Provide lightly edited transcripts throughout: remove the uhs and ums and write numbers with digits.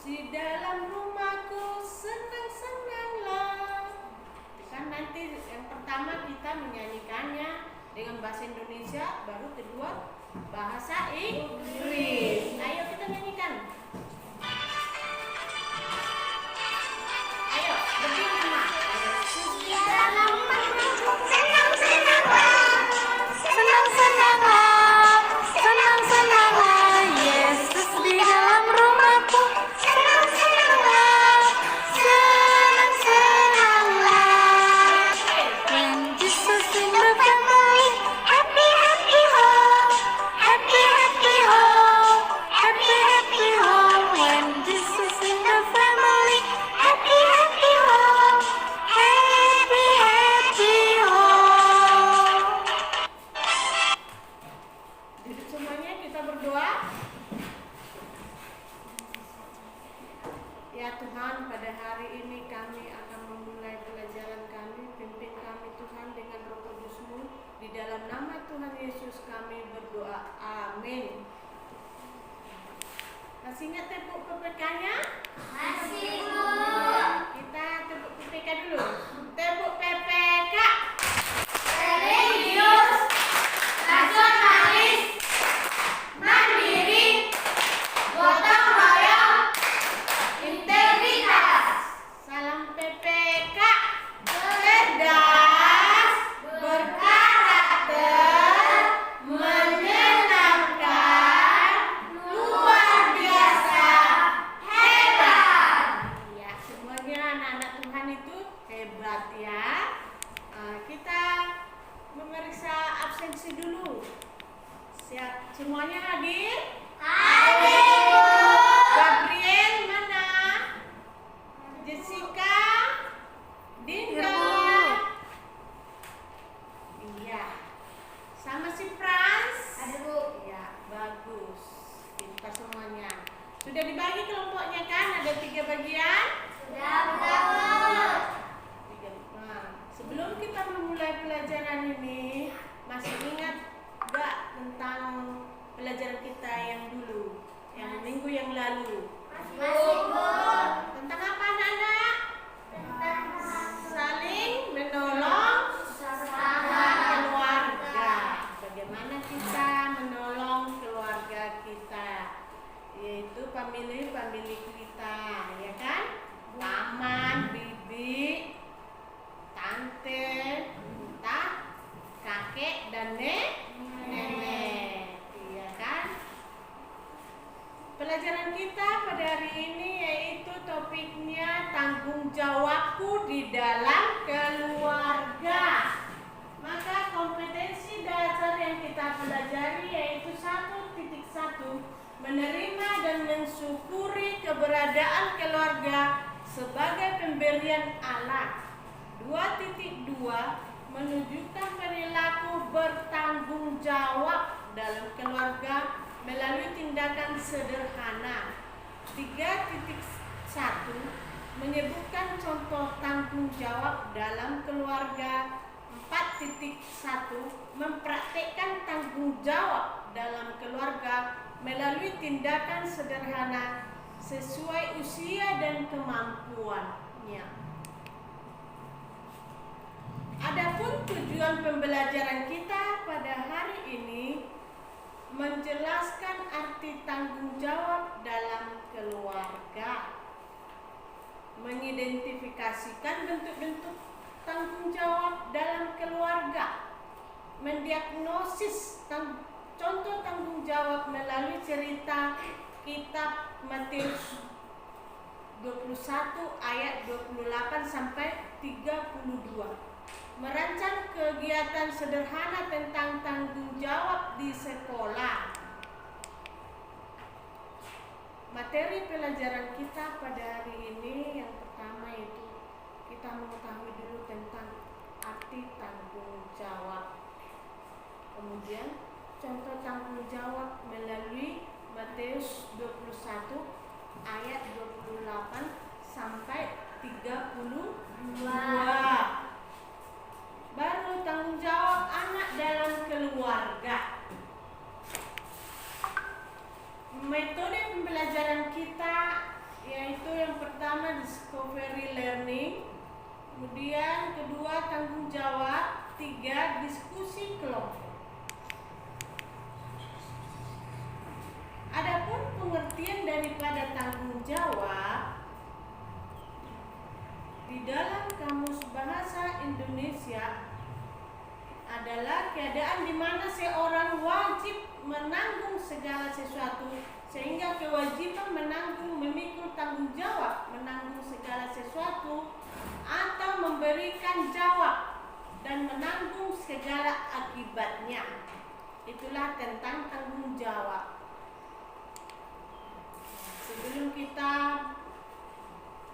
di dalam rumahku senang-senanglah. Kan nanti yang pertama kita menyanyikannya dengan bahasa Indonesia, baru kedua bahasa Inggris. Ayo kita nyanyikan. Ayo, berdiri semua. Di dalam rumahku senang-senanglah. Senang-senanglah, senang-senanglah, Yesus di dalam rumahku. Senang-senanglah, senang-senanglah. When Jesus in the family, happy, happy home, happy, happy home, happy, happy home. When Jesus in the family, happy, happy home, happy, happy home. Duduk semuanya, kita berdoa. Ya Tuhan, pada hari ini kami akan memulai pelajaran kami. Pimpin kami Tuhan dengan Roh Kudus-Mu. Di dalam nama Tuhan Yesus kami berdoa. Amin. Masih ingat tepuk PPK-nya? Masih, Bu. Kita tepuk PPK dulu. Tepuk PPK. Religius, nasionalis, mandiri, gotong royong, integritas, Salam PPK. Cerdas, berkarakter, menyenangkan, luar biasa, hebat. Ya, semuanya anak-anak Tuhan itu hebat ya. Kita memeriksa absensi dulu. Siap, semuanya hadir? hadir, Bu. Gabriel mana? Jessica? Dinda? Iya. Sama si Frans? Ada, Bu. Iya, bagus. Pintar semuanya. Sudah dibagi kelompoknya kan? Ada 3 bagian? Sudah, Bu. Sebelum kita memulai pelajaran ini, masih ingat gak tentang pelajaran kita yang dulu, yang minggu yang lalu? Masih, Bu. Tentang apa anak-anak? Saling menolong Sama. keluarga. Bagaimana kita menolong keluarga kita, yaitu family kita, ya kan? Paman, bibi, tante, entah, kakek dan nenek, iya kan? Pelajaran kita pada hari ini yaitu topiknya tanggung jawabku di dalam keluarga. Maka kompetensi dasar yang kita pelajari yaitu 1.1, menerima dan mensyukuri keberadaan keluarga sebagai pemberian Allah. 2.2, menunjukkan perilaku bertanggung jawab dalam keluarga melalui tindakan sederhana. 3.1, menyebutkan contoh tanggung jawab dalam keluarga. 4.1, mempraktikkan tanggung jawab dalam keluarga melalui tindakan sederhana sesuai usia dan kemampuannya. Adapun tujuan pembelajaran kita pada hari ini menjelaskan arti tanggung jawab dalam keluarga, mengidentifikasikan bentuk-bentuk tanggung jawab dalam keluarga, mendiagnosis contoh tanggung jawab melalui cerita kitab Matius 21 ayat 28 sampai 32. Merancang kegiatan sederhana tentang tanggung jawab di sekolah. Materi pelajaran kita pada hari ini yang pertama itu kita mengetahui dulu tentang arti tanggung jawab. Kemudian contoh tanggung jawab melalui Matius 21 ayat 28 sampai 32. Baru tanggung jawab anak dalam keluarga. Metode pembelajaran kita yaitu free learning. Kemudian kedua, tanggung jawab. 3, diskusi kelompok. Adapun pengertian daripada tanggung jawab di dalam Kamus Bahasa Indonesia adalah keadaan di mana seorang wajib menanggung segala sesuatu, sehingga kewajiban menanggung, memikul tanggung jawab menanggung segala sesuatu, atau memberikan jawab dan menanggung segala akibatnya. Itulah tentang tanggung jawab. Sebelum kita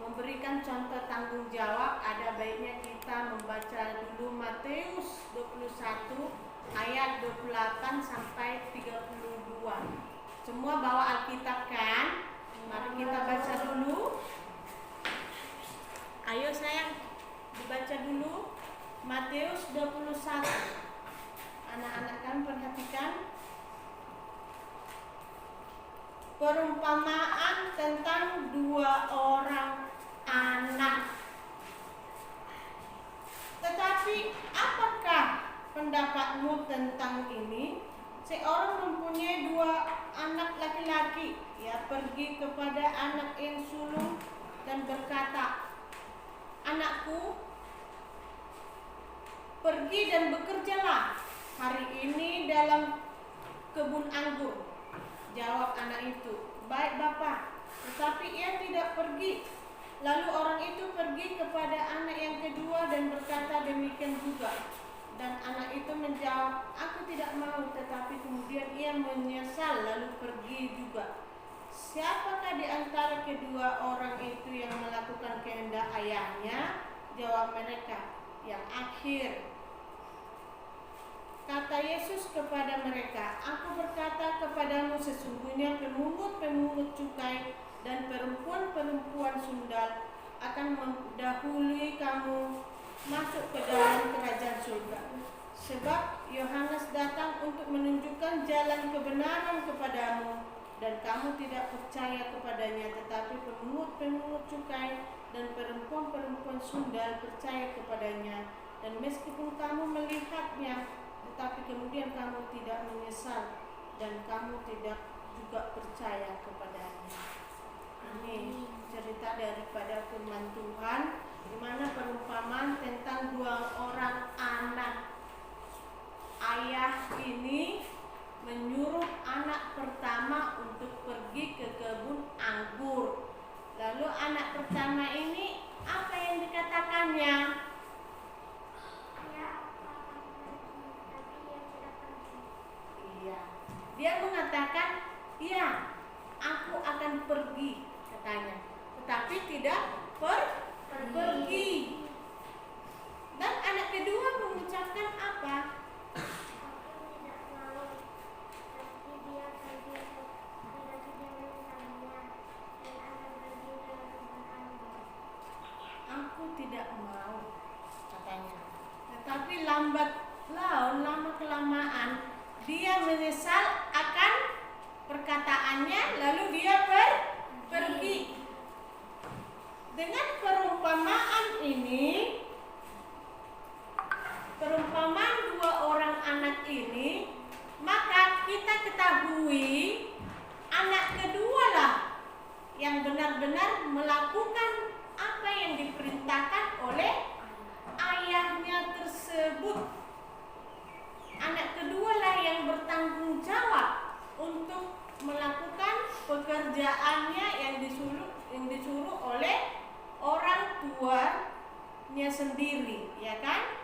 memberikan contoh tanggung jawab, ada baiknya kita membaca dulu Matius 21 ayat 28 sampai 32. Semua bawa Alkitab kan? Mari kita baca dulu. Ayo sayang, dibaca dulu Matius 21. Anak-anak kan perhatikan. Perumpamaan tentang 2 orang anak. Tetapi apakah pendapatmu tentang ini? Seorang mempunyai 2 anak laki-laki. Ia pergi kepada anak yang sulung dan berkata, "Anakku, pergi dan bekerjalah hari ini dalam kebun anggur." Jawab anak itu, "Baik Bapa." Tetapi ia tidak pergi. Lalu orang itu pergi kepada anak yang kedua dan berkata demikian juga. Dan anak itu menjawab, "Aku tidak mau." Tetapi kemudian ia menyesal lalu pergi juga. Siapakah di antara kedua orang itu yang melakukan kehendak ayahnya? Jawab mereka, "Yang akhir." Kata Yesus kepada mereka, "Aku berkata kepadamu, sesungguhnya pemungut-pemungut cukai dan perempuan-perempuan sundal akan mendahului kamu masuk ke dalam kerajaan surga. Sebab Yohanes datang untuk menunjukkan jalan kebenaran kepadamu, dan kamu tidak percaya kepadanya, tetapi pemungut-pemungut cukai dan perempuan-perempuan sundal percaya kepadanya. Dan meskipun kamu melihatnya, tetapi kemudian kamu tidak menyesal, dan kamu tidak juga percaya kepadanya." Ini cerita daripada firman Tuhan, di mana perumpamaan tentang 2 orang anak. Ayah ini menyuruh anak pertama untuk pergi ke kebun anggur. Lalu anak pertama ini apa yang dikatakannya? Iya, dia mengatakan, "Iya, aku akan pergi," katanya. Tetapi tidak pergi. Dan anak kedua mengucapkan apa? "Aku tidak mau," katanya. Tetapi lambat laun, lama kelamaan, dia menyesal akan perkataannya, lalu dia pergi. Dengan perumpamaan ini, perumpamaan 2 orang anak ini, maka kita ketahui anak kedua lah yang benar-benar melakukan apa yang diperintahkan oleh ayahnya tersebut. Anak kedua lah yang bertanggung jawab untuk melakukan pekerjaannya yang disuruh oleh orang tuanya sendiri, ya kan?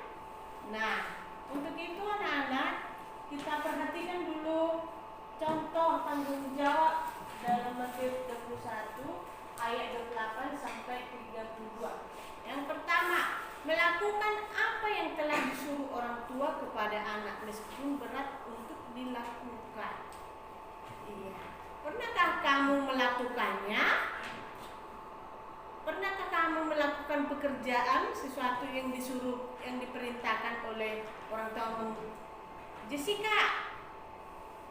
Nah, untuk itu anak-anak, kita perhatikan dulu contoh tanggung jawab dalam Matius 21 ayat 28 sampai 32. Yang pertama, melakukan apa yang telah disuruh orang tua kepada anak meskipun berat untuk dilakukan. Iya. Pernahkah kamu melakukannya? Pernahkah kamu melakukan pekerjaan, sesuatu yang disuruh, yang diperintahkan oleh orang tuamu? "Jessica,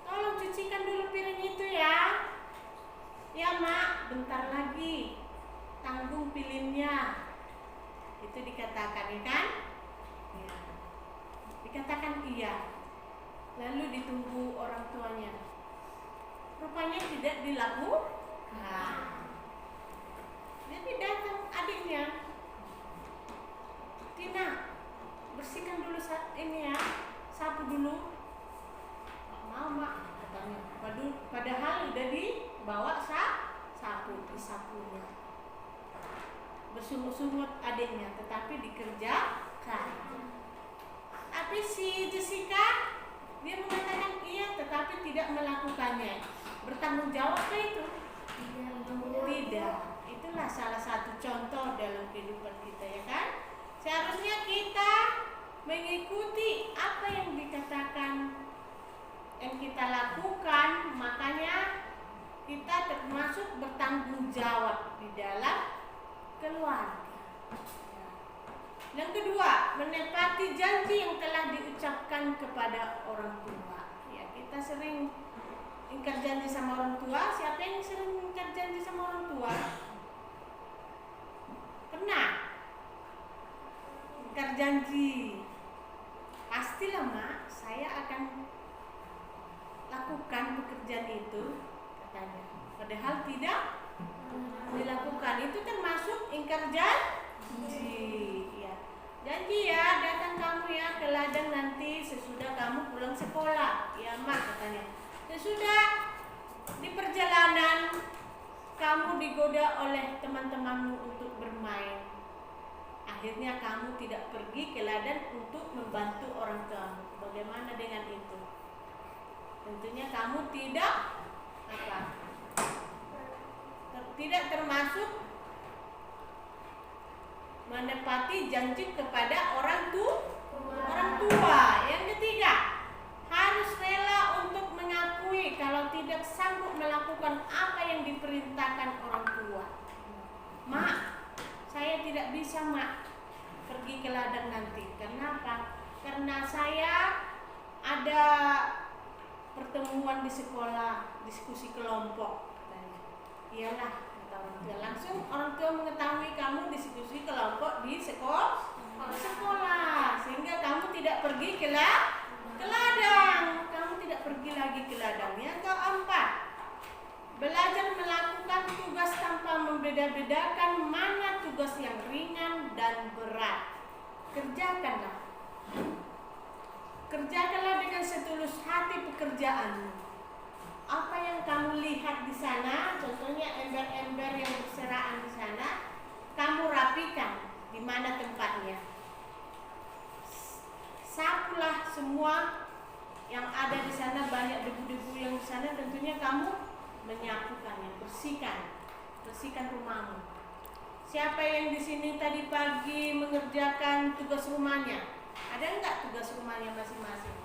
tolong cucikan dulu piring itu ya." "Ya Mak, bentar lagi. Tanggung piringnya." itu dikatakan, ya kan? Ya. Dikatakan iya. Lalu ditunggu orang tuanya. Rupanya tidak dilakukan. Jadi datang adiknya. Tina, bersihkan dulu ini ya, sapu dulu. Mama katanya. Padahal udah dibawa sapu, disapunya. Bersungut-sungut adiknya, tetapi dikerjakan. Tapi si Jessica, dia mengatakan iya, tetapi tidak melakukannya. Bertanggung jawab itu? Tidak. Itulah salah satu contoh dalam kehidupan kita, ya kan? Seharusnya kita mengikuti apa yang dikatakan, yang kita lakukan. Makanya kita termasuk bertanggung jawab di dalam keluarga. Yang kedua, menepati janji yang telah diucapkan kepada orang tua. Ya, kita sering ingkar janji sama orang tua. Siapa yang sering ingkar janji sama orang tua? Pernah ingkar janji? Pastilah, Mak, saya akan lakukan pekerjaan itu, katanya. Padahal tidak dilakukan. Itu termasuk ingkar janji. Janji ya, datang kamu ya ke ladang nanti sesudah kamu pulang sekolah. Ya, Mak, katanya. Sesudah di perjalanan kamu digoda oleh teman-temanmu untuk bermain. Akhirnya kamu tidak pergi ke ladang untuk membantu orang tuamu. Bagaimana dengan itu? Tentunya kamu tidak tidak termasuk menepati janji kepada orang tua. Yang ketiga, harus rela untuk mengakui kalau tidak sanggup melakukan apa yang diperintahkan orang tua. Mak, saya tidak bisa, Mak, pergi ke ladang nanti. Kenapa? Karena saya ada pertemuan di sekolah, diskusi kelompok. Iyalah, kata orang tua. Langsung orang tua mengetahui kamu diskusi kelompok di sekolah, sehingga kamu tidak pergi ke ladang. Kamu tidak pergi lagi ke ladang. Yang keempat, belajar melakukan tugas tanpa membeda-bedakan mana tugas yang ringan dan berat. Kerjakanlah dengan setulus hati pekerjaanmu. Apa yang kamu lihat di sana, contohnya ember-ember yang berserakan di sana, kamu rapikan di mana tempatnya. Sapulah semua yang ada di sana, banyak debu-debu yang di sana, tentunya kamu menyapukannya, bersihkan rumahmu. Siapa yang di sini tadi pagi mengerjakan tugas rumahnya? Ada enggak tugas rumahnya masing-masing?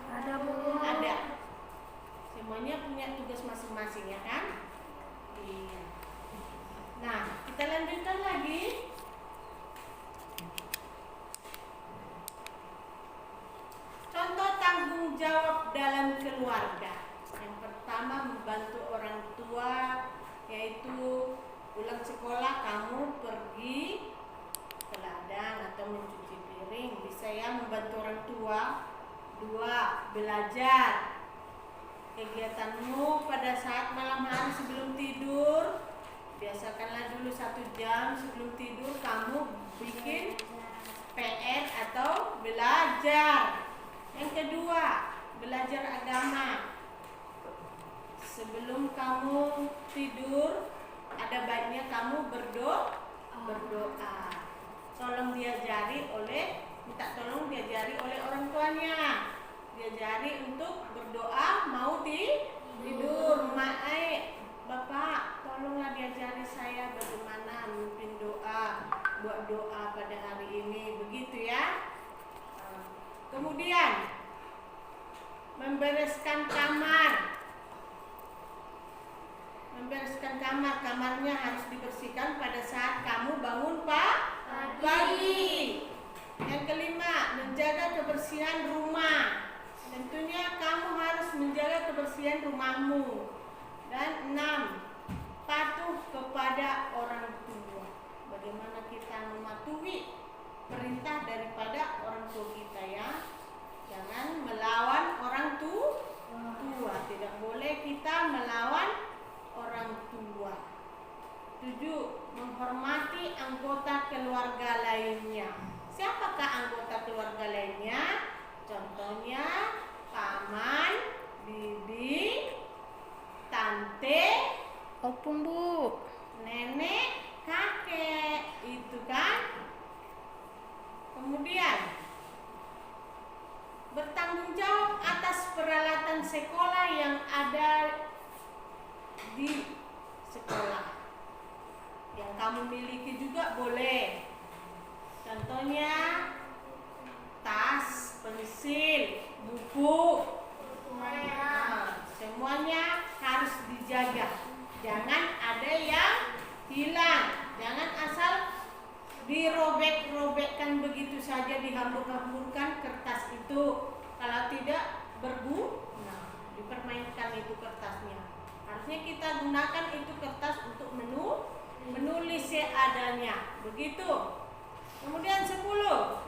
Ada, Bu. Ada. Semuanya punya tugas masing-masing, ya kan? Iya. Nah, kita lanjutkan lagi. Contoh tanggung jawab dalam keluarga. Yang pertama, membantu orang tua, yaitu pulang sekolah kamu pergi ke ladang atau mencuci piring. Bisa ya membantu orang tua. 2, belajar. Kegiatanmu pada saat malam hari sebelum tidur, biasakanlah dulu 1 jam sebelum tidur kamu bikin PR atau belajar. Yang kedua, belajar agama. Sebelum kamu tidur, ada baiknya kamu berdoa. Minta tolong diajari oleh orang tuanya. Diajari untuk berdoa mau tidur. Bapak, tolonglah diajari saya bagaimana memimpin doa, buat doa pada hari ini, begitu ya. Kemudian membereskan kamar. Kamarnya harus dibersihkan pada saat kamu bangun pagi. Yang kelima, menjaga kebersihan rumah. Tentunya kamu harus menjaga kebersihan rumahmu. Dan 6, patuh kepada orang tua. Bagaimana kita mematuhi menghormati anggota keluarga lainnya. Siapakah anggota keluarga lainnya? Contohnya paman, bibi, tante, Opung, Bu. nenek, kakek, itu kan. Kemudian bertanggung jawab atas peralatan sekolah yang ada di sekolah. Yang kamu miliki juga boleh. Contohnya tas, pensil, buku. Nah, semuanya harus dijaga. Jangan ada yang hilang. Jangan asal dirobek-robekkan begitu saja, dihambur-hamburkan kertas itu. Kalau tidak berguna, dipermainkan itu kertasnya. Harusnya kita gunakan itu kertas untuk menulis seadanya. Begitu. Kemudian 10,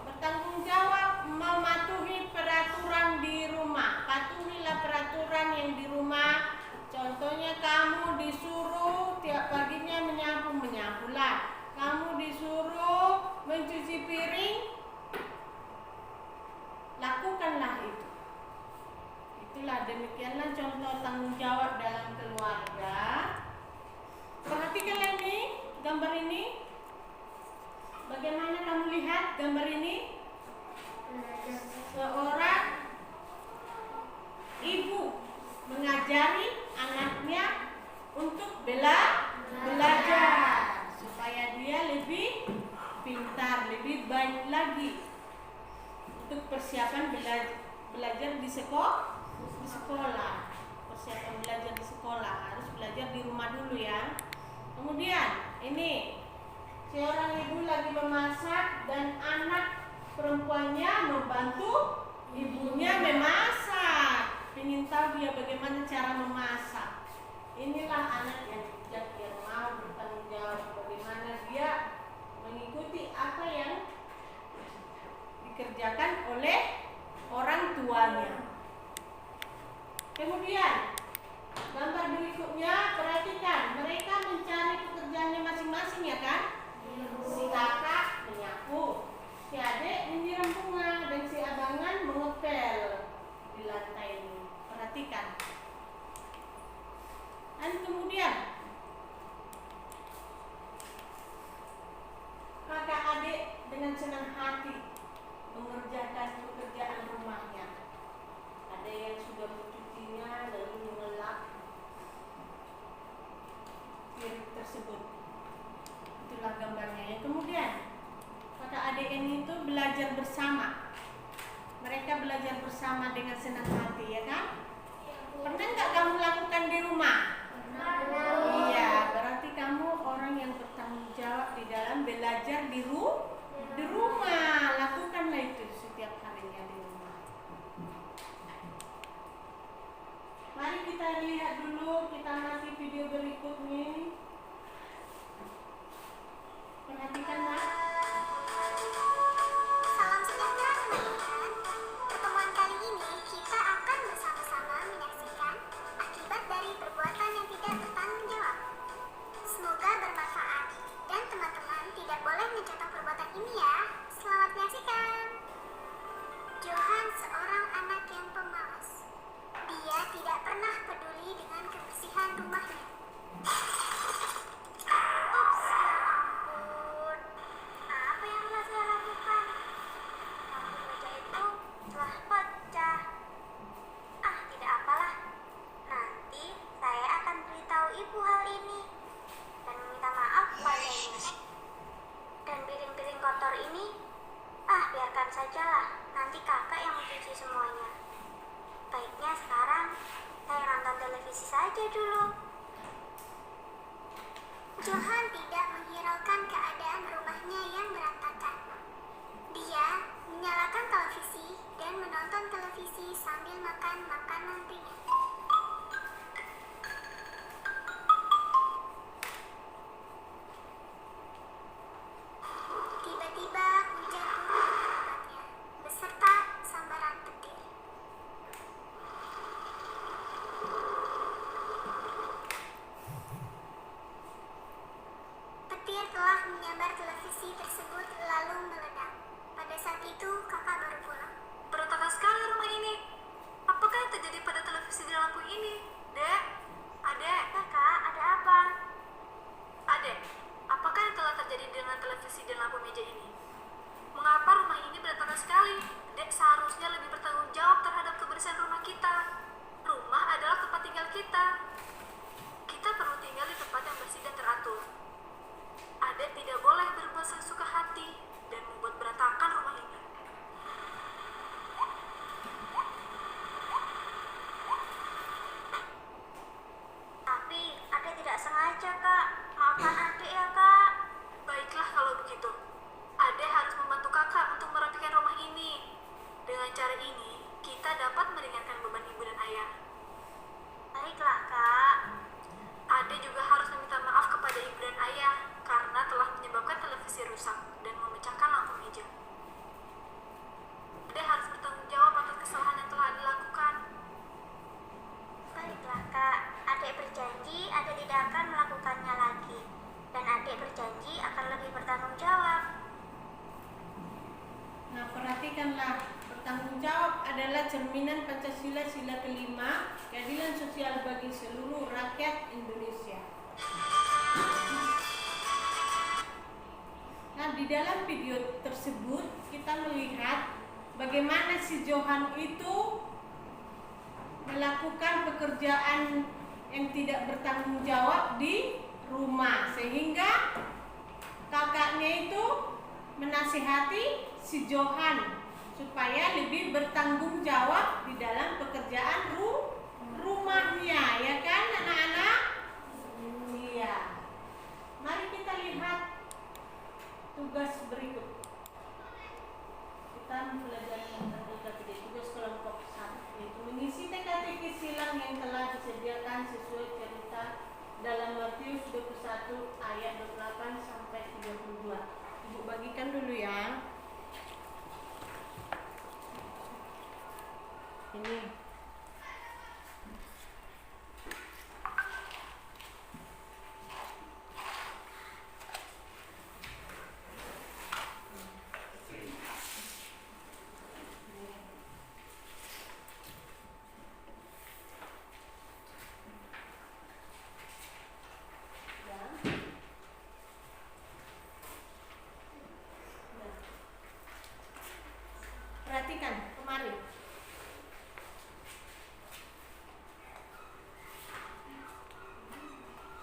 bertanggung jawab mematuhi peraturan di rumah. Patuhilah peraturan yang di rumah. Contohnya kamu disuruh tiap paginya menyapulah. Kamu disuruh mencuci piring, lakukanlah itu. Itulah, demikianlah contoh tanggung jawab dalam keluarga. Perhatikanlah ini, gambar ini. Bagaimana kamu lihat gambar ini? Seorang ibu mengajari anaknya untuk belajar supaya dia lebih pintar, lebih baik lagi untuk persiapan belajar di sekolah. Persiapan belajar di sekolah, harus belajar di rumah dulu ya. Kemudian ini seorang ibu lagi memasak dan anak perempuannya membantu ibunya memasak. Ingin tahu dia bagaimana cara memasak. Inilah anak yang bijak, yang mau bertanggung jawab, bagaimana dia mengikuti apa yang dikerjakan oleh orang tuanya. Kemudian gambar berikutnya, perhatikan, mereka mencari pekerjaannya masing-masing ya kan? Si kakak menyapu, si adik menyiram bunga, dan si abangan mengepel di lantai ini. Perhatikan. Dan kemudian kakak adik dengan senang hati mengerjakan pekerjaan rumahnya. Ada yang sudah mencucinya lalu mengelap piring tersebut. Itulah gambarnya ya. Kemudian kakak adik ini itu belajar bersama. Mereka belajar bersama dengan senang hati ya kan? Pernah nggak kamu lakukan di rumah? Iya, berarti kamu orang yang bertanggung jawab di dalam belajar di rumah. Lakukanlah itu setiap harinya di rumah. Mari kita lihat dulu, kita masih video berikutnya. Perhatikanlah. Salam sejahtera teman-teman. Pertemuan kali ini kita akan bersama-sama menyaksikan akibat dari perbuatan yang tidak bertanggung jawab. Semoga bermanfaat dan teman-teman tidak boleh mencontoh perbuatan ini ya. Selamat menyaksikan. Johan seorang anak yang pemalas. Dia tidak pernah peduli dengan kebersihan rumahnya. Ups, ya ampun. Apa yang telah saya lakukan? Lampu meja itu telah pecah. Ah, tidak apalah. Nanti saya akan beritahu ibu hal ini dan meminta maaf padanya. Dan piring-piring kotor ini, biarkan sajalah. Nanti kakak yang mencuci semuanya. Baiknya sekarang saya nonton televisi saja dulu. Johan tidak menghiraukan keadaan rumahnya yang berantakan. Dia menyalakan televisi dan menonton televisi sambil makan makanan ringan. Tiba-tiba hujan turun di tempatnya, beserta sambaran petir. gambar televisi tersebut lalu meledak. Pada saat itu kakak baru pulang. Berantakan sekali rumah ini. Apakah yang terjadi pada televisi dan lampu ini? Dek, adek, Kakak, ada apa? adek, apakah yang telah terjadi dengan televisi dan lampu meja ini? Mengapa rumah ini berantakan sekali? Dek seharusnya lebih bertanggung jawab terhadap kebersihan rumah kita. Rumah adalah tempat tinggal kita. Kita perlu tinggal di tempat yang bersih dan teratur. Adek tidak boleh berbuat sesuka hati dan membuat berantakan rumah ini. Tapi Ade tidak sengaja, Kak. Maafkan Ade ya, Kak. Baiklah kalau begitu. Adek harus membantu kakak untuk merapikan rumah ini. Dengan cara ini, kita dapat meringankan beban ibu dan ayah. Baiklah, Kak. Adek juga harus meminta maaf kepada ibu dan ayah karena telah menyebabkan televisi rusak dan memecahkan lampu meja. Adek harus bertanggung jawab atas kesalahan yang telah dilakukan. Baiklah, Kak. Adik berjanji Ade tidak akan melakukannya lagi. Dan adik berjanji akan lebih bertanggung jawab. Nah, perhatikanlah, bertanggung jawab adalah cerminan Pancasila sila kelima, keadilan sosial bagi seluruh rakyat Indonesia. Nah, di dalam video tersebut kita melihat bagaimana si Johan itu melakukan pekerjaan yang tidak bertanggung jawab di rumah, sehingga kakaknya itu menasihati si Johan supaya lebih bertanggung jawab di dalam pekerjaan rumahnya, ya kan anak-anak? Iya. Mari kita lihat tugas berikut. Kita mempelajari tentang TKTK, tugas kelompok 1, yaitu mengisi TKTK silang yang telah disediakan sesuai cerita dalam Matius 21 ayat 28 sampai 32. Ibu bagikan dulu ya. Ini. Perhatikan kemarin.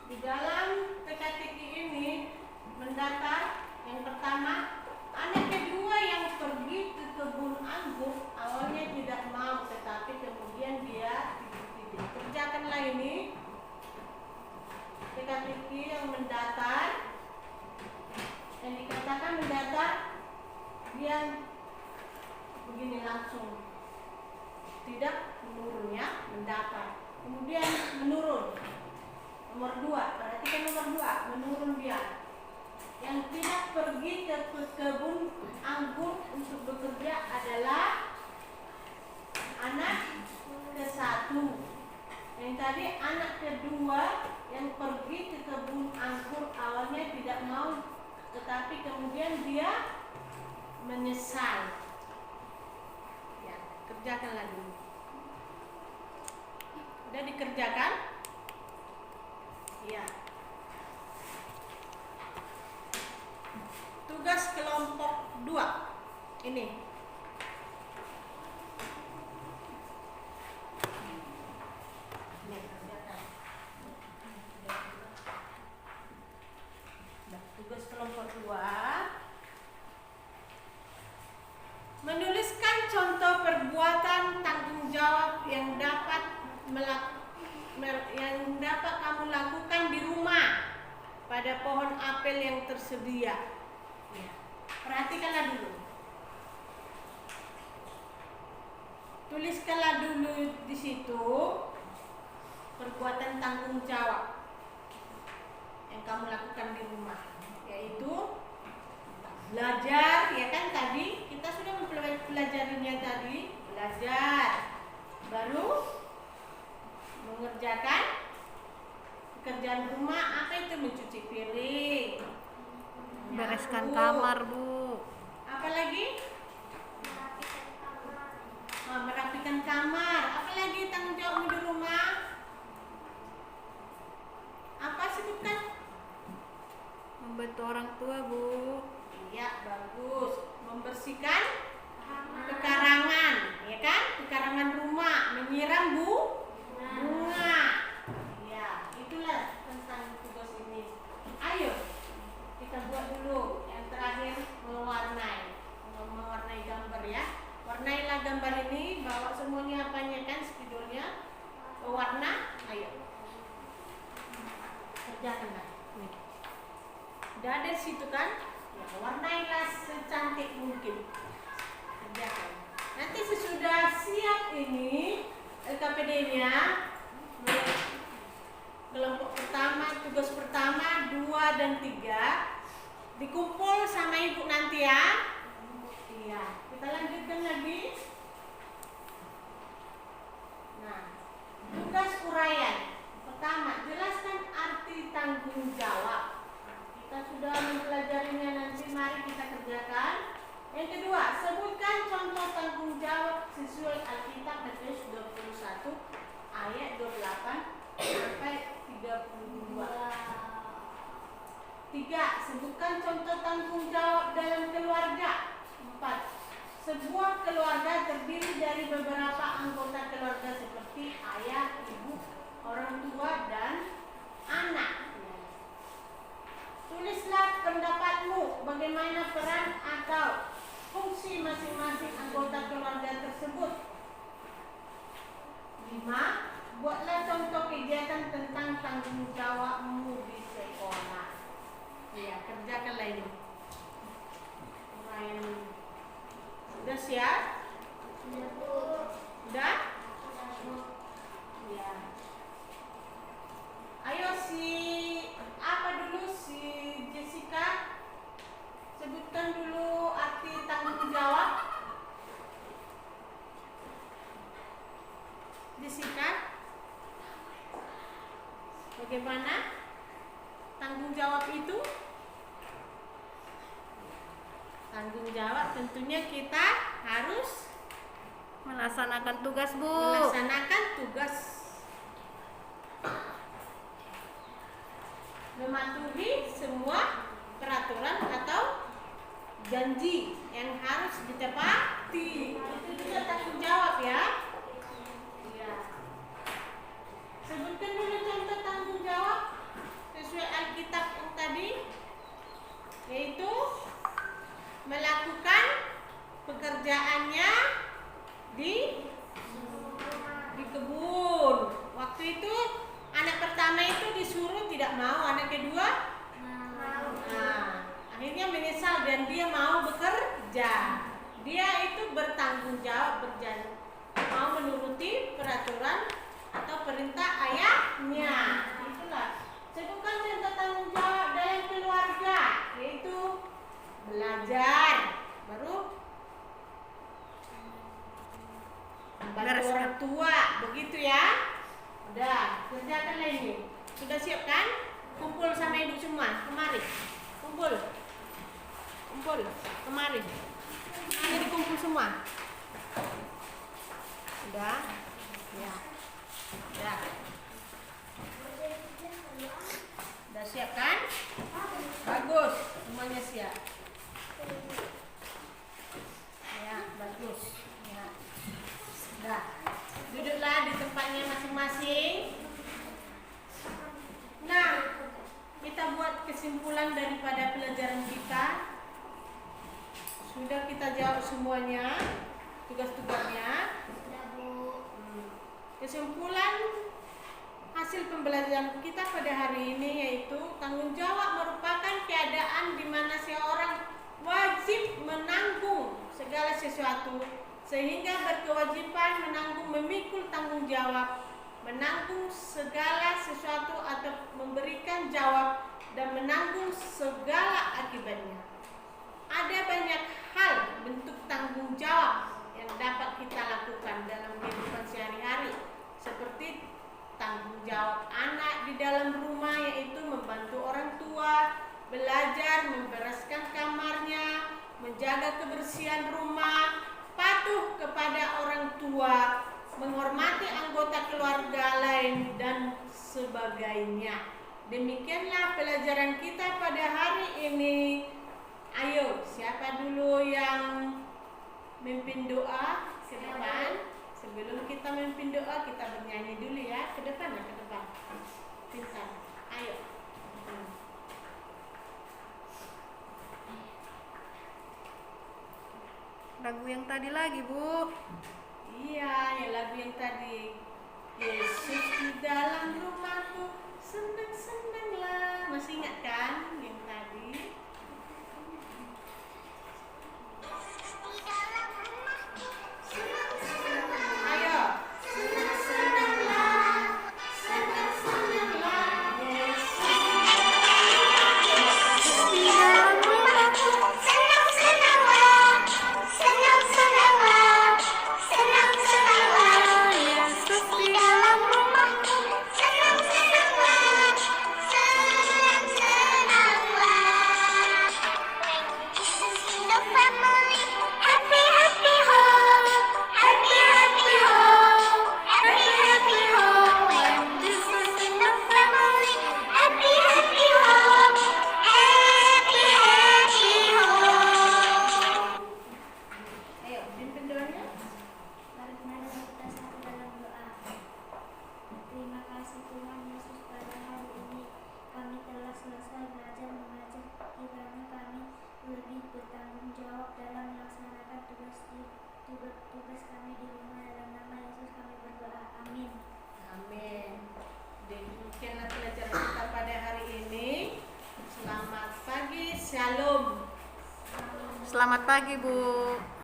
Di dalam TKTK ini mendata yang pertama, anak kedua yang pergi ke kebun anggur awalnya tidak mau, tetapi kemudian dia tidak. Kerjakanlah ini TKTK yang mendatar, yang dikatakan mendatar dia begini langsung, tidak menurun ya, mendatar, kemudian menurun. Nomor 2, perhatikan nomor 2, menurun dia. Yang tidak pergi ke kebun anggur untuk bekerja adalah anak ke-1. Yang tadi anak kedua yang pergi ke kebun anggur awalnya tidak mau, tetapi kemudian dia menyesal. Ya, kerjakanlah dulu. Udah dikerjakan? Ya. Tugas kelompok 2 ini. Ini kerjakan. Nah, tugas kelompok 2. Menuliskan contoh perbuatan tanggung jawab yang dapat kamu lakukan di rumah pada pohon apel yang tersedia. Ya. Perhatikanlah dulu. Tuliskanlah dulu di situ perbuatan tanggung jawab yang kamu lakukan di rumah, yaitu belajar, ya kan tadi kita sudah mempelajarinya tadi, belajar, baru mengerjakan pekerjaan rumah. Apa itu? Mencuci piring, Membereskan Bu. kamar, Bu. Apa lagi? Merapikan kamar. Oh, merapikan kamar. Apa lagi tanggung jawabmu di rumah? Apa sebutkan? Membantu orang tua, Bu. Iya, bagus. Membersihkan pekarangan, ya kan? Pekarangan rumah, menyiram bunga. Ya, itulah tentang tugas ini. Ayo, kita buat dulu. Yang terakhir mewarnai gambar ya. Warnailah gambar ini, bawa semuanya apanya kan spidolnya, pewarna. Ayo, kerjakanlah. Nih. Udah ada di situ kan? Ya, warnailah secantik mungkin. Kerjakan. Nanti sesudah siap ini LKPD-nya, kelompok pertama, tugas pertama, 2 dan 3 dikumpul sama ibu nanti ya. Iya, kita lanjutkan lagi. Nah, tugas uraian pertama, jelaskan arti tanggung jawab. Kita sudah mempelajarinya, nanti mari kita kerjakan. Yang kedua, sebutkan contoh tanggung jawab sesuai Alkitab Matius 21 ayat 28 sampai 32. 3. Sebutkan contoh tanggung jawab dalam keluarga. 4. Sebuah keluarga terdiri dari beberapa anggota keluarga seperti ayah, ibu, orang tua, dan anak. Tulislah pendapatmu bagaimana peran atau fungsi masing-masing anggota keluarga tersebut. 5. Buatlah contoh kegiatan tentang tanggung jawabmu di sekolah. Ya, kerjakanlah ini. Sudah siap? Sudah? Ya. Ayo apa dulu si Jessica? Sebutkan dulu arti tanggung jawab. Jessica, bagaimana tanggung jawab itu? Tanggung jawab tentunya kita harus Melaksanakan tugas, Bu. melaksanakan tugas, mematuhi semua peraturan atau janji yang harus ditepati. Itu juga tanggung jawab ya. Iya. Sebutkan dulu contoh tanggung jawab sesuai Alkitab yang tadi, yaitu melakukan pekerjaannya di kebun. Waktu itu anak pertama itu disuruh tidak mau, anak kedua akhirnya menyesal dan dia mau bekerja. Dia itu bertanggung jawab, mau menuruti peraturan atau perintah ayahnya. Itulah. Sebutkan contoh tanggung jawab dalam keluarga, yaitu belajar, baru membantu orang tua, begitu ya. Udah, kerjakanlah ini. Sudah siap kan? Kumpul sama ibu semua, kemari. Kumpul kemari. Mari dikumpul semua. Udah? Ya. Udah. Udah siap kan? Bagus, semuanya siap. Ya, bagus. Ya. Udah. Duduklah di tempatnya masing-masing. Nah, kita buat kesimpulan daripada pelajaran kita. Sudah kita jawab semuanya, tugas-tugasnya. Kesimpulan hasil pembelajaran kita pada hari ini yaitu tanggung jawab merupakan keadaan di mana seorang wajib menanggung segala sesuatu, sehingga berkewajiban menanggung, memikul tanggung jawab, menanggung segala sesuatu atau memberikan jawab dan menanggung segala akibatnya. Ada banyak hal bentuk tanggung jawab yang dapat kita lakukan dalam kehidupan sehari-hari, seperti tanggung jawab anak di dalam rumah, yaitu membantu orang tua, belajar, membereskan jaga kebersihan rumah, patuh kepada orang tua, menghormati anggota keluarga lain, dan sebagainya. Demikianlah pelajaran kita pada hari ini. Ayo, siapa dulu yang memimpin doa ke depan? Sebelum kita memimpin doa, kita bernyanyi dulu ya. Ke depan ya, ke depan. Pintar. Ayo. Lagu yang tadi lagi, Bu. Iya, ya lagu yang tadi. Yesus di dalam rumahku, senang-senanglah. Masih ingat kan yang tadi? Ayo. Senang-senanglah. Senang-senanglah. Yesus Di dalam rumahku, senang-senanglah, senang-senanglah, senang-senanglah. Yesus di dalam rumahku, senang-senanglah, senang-senanglah. When Jesus in the family, happy, happy home, happy, happy home, happy, happy home. When Jesus in the family, happy, happy home, happy, happy home. Ayo, pimpin doanya. Mari kita satu dalam doa. Terima kasih Tuhan Yesus, pada hari ini kami telah selesai belajar mengajar, kiranya kami lebih bertanggung jawab dalam melaksanakan tugas kami di rumah. Dalam nama Yesus kami berdoa. Amin. Amin. Demikianlah pelajaran kita pada hari ini. Selamat pagi, shalom. Selamat pagi, Bu.